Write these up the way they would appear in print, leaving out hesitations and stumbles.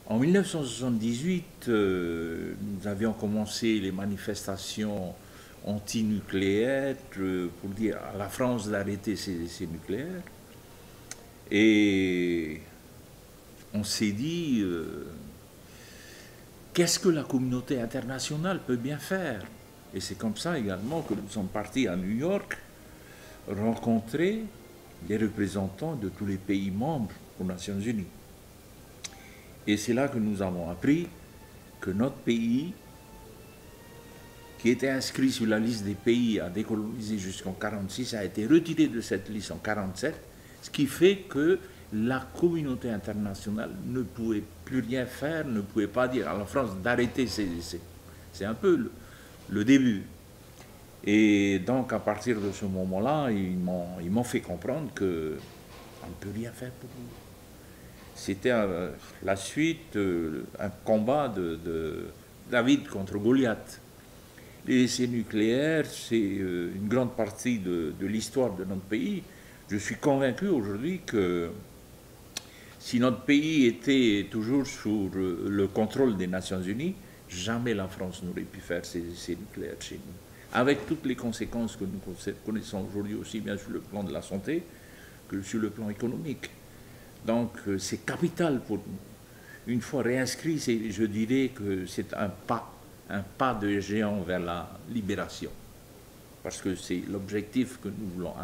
En 1978, nous avions commencé les manifestations antinucléaires pour dire à la France d'arrêter ses nucléaires. Et on s'est dit, qu'est-ce que la communauté internationale peut bien faire? Et c'est comme ça également que nous sommes partis à New York rencontrer les représentants de tous les pays membres aux Nations Unies. Et c'est là que nous avons appris que notre pays, qui était inscrit sur la liste des pays à décoloniser jusqu'en 1946, a été retiré de cette liste en 1947, ce qui fait que la communauté internationale ne pouvait plus rien faire, ne pouvait pas dire à la France d'arrêter ses essais. C'est un peu le début. Et donc à partir de ce moment-là, ils m'ont fait comprendre qu'on ne peut rien faire pour nous. C'était la suite, un combat de David contre Goliath. Les essais nucléaires, c'est une grande partie de l'histoire de notre pays. Je suis convaincu aujourd'hui que si notre pays était toujours sous le contrôle des Nations Unies, jamais la France n'aurait pu faire ces essais nucléaires chez nous. Avec toutes les conséquences que nous connaissons aujourd'hui, aussi bien sur le plan de la santé que sur le plan économique. Donc c'est capital pour nous. Une fois réinscrit, je dirais que c'est un pas de géant vers la libération. Parce que c'est l'objectif que nous voulons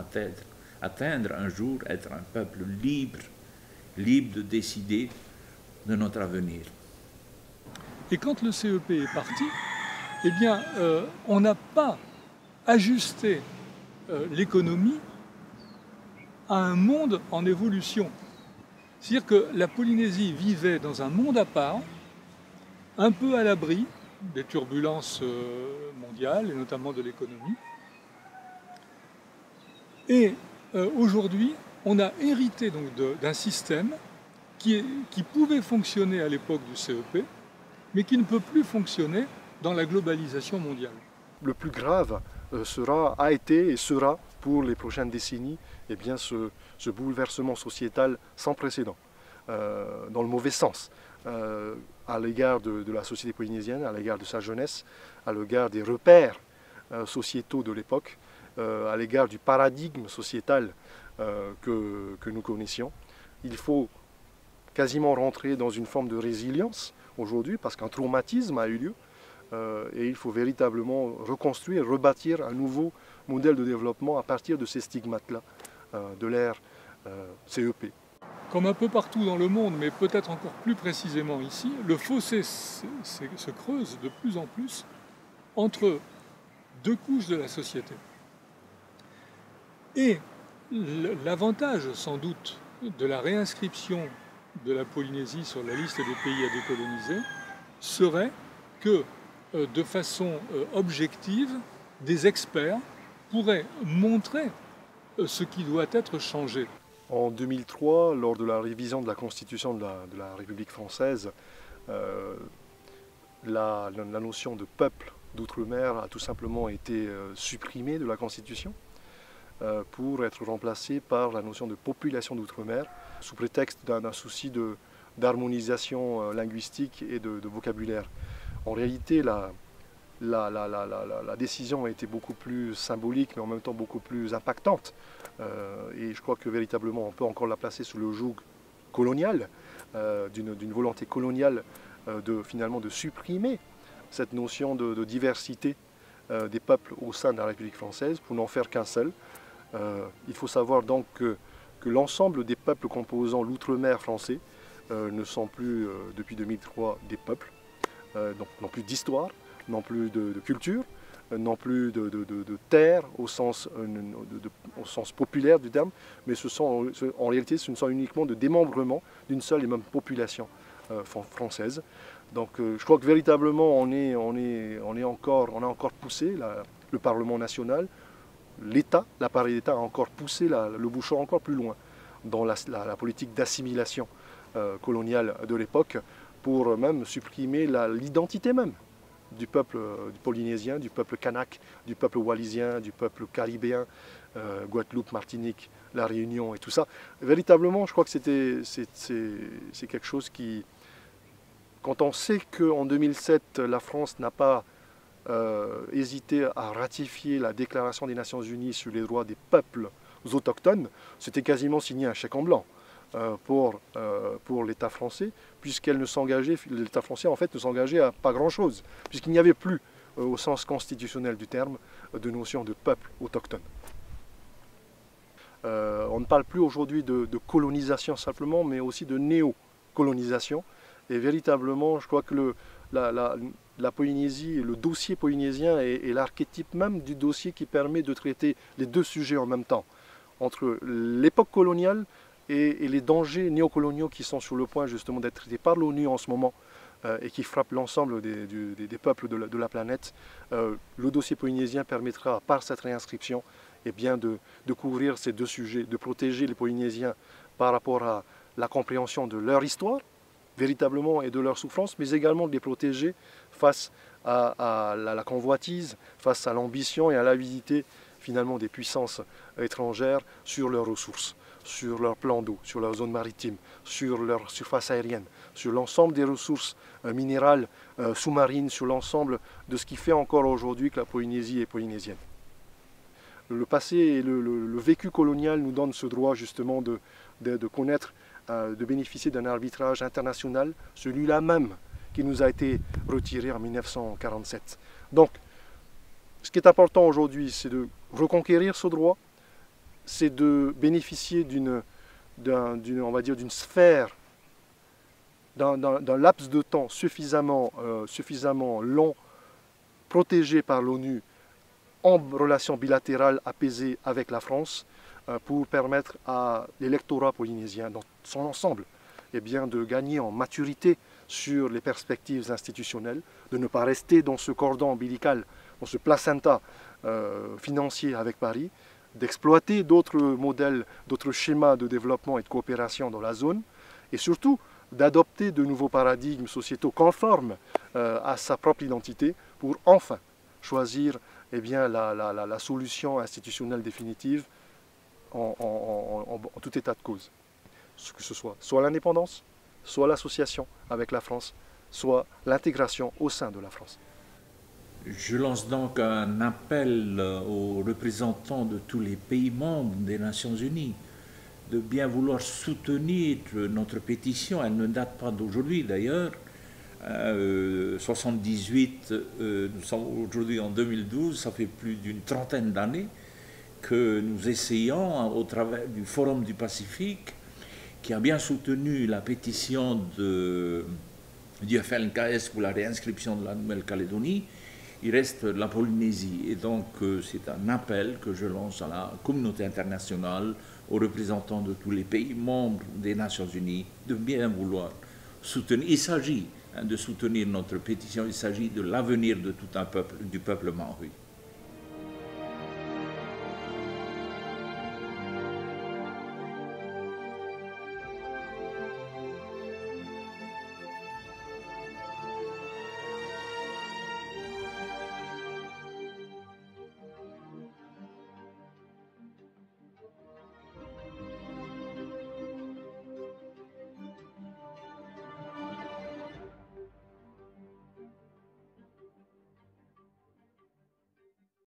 atteindre un jour, être un peuple libre de décider de notre avenir. Et quand le CEP est parti, eh bien, on n'a pas ajusté l'économie à un monde en évolution. C'est-à-dire que la Polynésie vivait dans un monde à part, un peu à l'abri des turbulences mondiales, et notamment de l'économie. Et aujourd'hui, on a hérité donc d'un système qui pouvait fonctionner à l'époque du CEP, mais qui ne peut plus fonctionner dans la globalisation mondiale. Le plus grave a été et sera pour les prochaines décennies eh bien, ce bouleversement sociétal sans précédent, dans le mauvais sens, à l'égard de la société polynésienne, à l'égard de sa jeunesse, à l'égard des repères sociétaux de l'époque, à l'égard du paradigme sociétal que nous connaissions. Il faut quasiment rentrer dans une forme de résilience aujourd'hui parce qu'un traumatisme a eu lieu et il faut véritablement reconstruire, rebâtir un nouveau modèle de développement à partir de ces stigmates-là de l'ère CEP. Comme un peu partout dans le monde, mais peut-être encore plus précisément ici, le fossé se creuse de plus en plus entre deux couches de la société. Et l'avantage sans doute de la réinscription de la Polynésie sur la liste des pays à décoloniser serait que de façon objective, des experts pourraient montrer ce qui doit être changé. En 2003, lors de la révision de la Constitution de la République française, la notion de peuple d'outre-mer a tout simplement été supprimée de la Constitution pour être remplacée par la notion de population d'outre-mer, sous prétexte d'un souci d'harmonisation linguistique et de vocabulaire. En réalité, la décision a été beaucoup plus symbolique, mais en même temps beaucoup plus impactante. Et je crois que véritablement, on peut encore la placer sous le joug colonial, d'une volonté coloniale finalement de supprimer cette notion de diversité des peuples au sein de la République française pour n'en faire qu'un seul. Il faut savoir donc que l'ensemble des peuples composant l'outre-mer français ne sont plus, depuis 2003, des peuples, donc n'ont plus d'histoire, n'ont plus de culture, n'ont plus de terre au sens populaire du terme, mais en réalité ce ne sont uniquement de démembrement d'une seule et même population française. Donc je crois que véritablement on a encore poussé le Parlement national, l'État, l'appareil d'État a encore poussé le bouchon encore plus loin dans la politique d'assimilation coloniale de l'époque pour même supprimer l'identité même du peuple polynésien, du peuple kanak, du peuple wallisien, du peuple caribéen, Guadeloupe, Martinique, La Réunion et tout ça. Véritablement, je crois que c'est quelque chose qui Quand on sait qu'en 2007, la France n'a pas hésité à ratifier la Déclaration des Nations Unies sur les droits des peuples autochtones, c'était quasiment signé un chèque en blanc pour l'État français, l'État français en fait ne s'engageait à pas grand-chose, puisqu'il n'y avait plus, au sens constitutionnel du terme, de notion de peuple autochtone. On ne parle plus aujourd'hui de colonisation simplement, mais aussi de néo-colonisation. Et véritablement, je crois que la Polynésie, le dossier polynésien est l'archétype même du dossier qui permet de traiter les deux sujets en même temps, entre l'époque coloniale et les dangers néocoloniaux qui sont sur le point justement d'être traités par l'ONU en ce moment et qui frappent l'ensemble des peuples de la planète. Le dossier polynésien permettra, par cette réinscription, de couvrir ces deux sujets, de protéger les Polynésiens par rapport à la compréhension de leur histoire, véritablement, et de leur souffrance, mais également de les protéger face à la convoitise, face à l'ambition et à l'avidité finalement des puissances étrangères sur leurs ressources, sur leurs plans d'eau, sur leurs zones maritimes, sur leur surface aérienne, sur l'ensemble des ressources minérales sous-marines, sur l'ensemble de ce qui fait encore aujourd'hui que la Polynésie est polynésienne. Le passé et le vécu colonial nous donnent ce droit justement de connaître, de bénéficier d'un arbitrage international, celui-là même qui nous a été retiré en 1947. Donc, ce qui est important aujourd'hui, c'est de reconquérir ce droit, c'est de bénéficier d'une sphère, d'un laps de temps suffisamment long, protégé par l'ONU, en relation bilatérale apaisée avec la France, pour permettre à l'électorat polynésien dans son ensemble de gagner en maturité sur les perspectives institutionnelles, de ne pas rester dans ce cordon ombilical, dans ce placenta financier avec Paris, d'exploiter d'autres modèles, d'autres schémas de développement et de coopération dans la zone, et surtout d'adopter de nouveaux paradigmes sociétaux conformes à sa propre identité pour enfin choisir la solution institutionnelle définitive en tout état de cause. Que ce soit l'indépendance, soit l'association avec la France, soit l'intégration au sein de la France. Je lance donc un appel aux représentants de tous les pays membres des Nations Unies de bien vouloir soutenir notre pétition. Elle ne date pas d'aujourd'hui d'ailleurs. 78, nous sommes aujourd'hui en 2012, ça fait plus d'une trentaine d'années que nous essayons, au travers du Forum du Pacifique, qui a bien soutenu la pétition du FLNKS pour la réinscription de la Nouvelle-Calédonie. Il reste la Polynésie. Et donc, c'est un appel que je lance à la communauté internationale, aux représentants de tous les pays membres des Nations Unies, de bien vouloir soutenir. Il s'agit de soutenir notre pétition, il s'agit de l'avenir de tout un peuple, du peuple maori.